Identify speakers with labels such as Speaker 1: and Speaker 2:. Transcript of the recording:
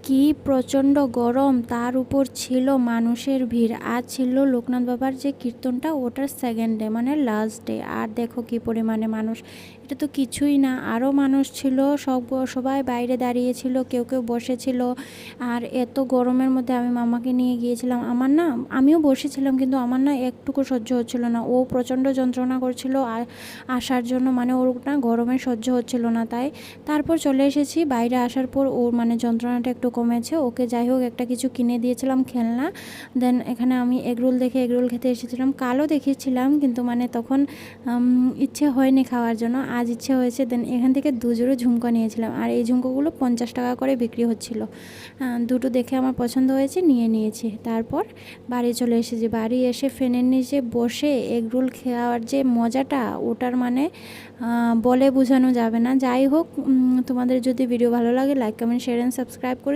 Speaker 1: কি প্রচণ্ড গরম, তার উপর ছিল মানুষের ভিড়। আজ ছিল লোকনাথ বাবার যে কীর্তনটা, ওটার সেকেন্ড ডে মানে লাস্ট ডে। আর দেখো কি পরিমাণে মানুষ, এটা তো কিছুই না, আরও মানুষ ছিল। সবাই বাইরে দাঁড়িয়েছিল, কেউ কেউ বসেছিল। আর এত গরমের মধ্যে আমি মামাকে নিয়ে গিয়েছিলাম। আমিও বসেছিলাম, কিন্তু আমার না একটুকু সহ্য হচ্ছিল না। ও প্রচণ্ড যন্ত্রণা করছিল আর আসার জন্য, মানে ওর না গরমে সহ্য হচ্ছিল না। তারপর চলে এসেছি। বাইরে আসার পর ওর মানে যন্ত্রণাটা একটু কমেছে। ওকে যাই হোক একটা কিছু কিনে দিয়েছিলাম, খেলনা। দেন এখানে আমি এগরোল দেখে এগরোল খেতে এসেছিলাম। কালও দেখেছিলাম, কিন্তু মানে তখন ইচ্ছে হয়নি খাওয়ার জন্য, আজ ইচ্ছে হয়েছে। দেন এখান থেকে দুজোড়ো ঝুমকো নিয়েছিলাম, আর এই ঝুমকোগুলো 50 টাকা করে বিক্রি হচ্ছিল। দুটো দেখে আমার পছন্দ হয়েছে, নিয়েছি। তারপর বাড়ি চলে এসেছি। বাড়ি এসে ফ্যানের নিচে বসে এগরোল খাওয়ার যে মজাটা, ওটার মানে বলে বোঝানো যাবে না। যাই হোক, তোমাদের যদি ভিডিও ভালো লাগে, like comment share and subscribe করে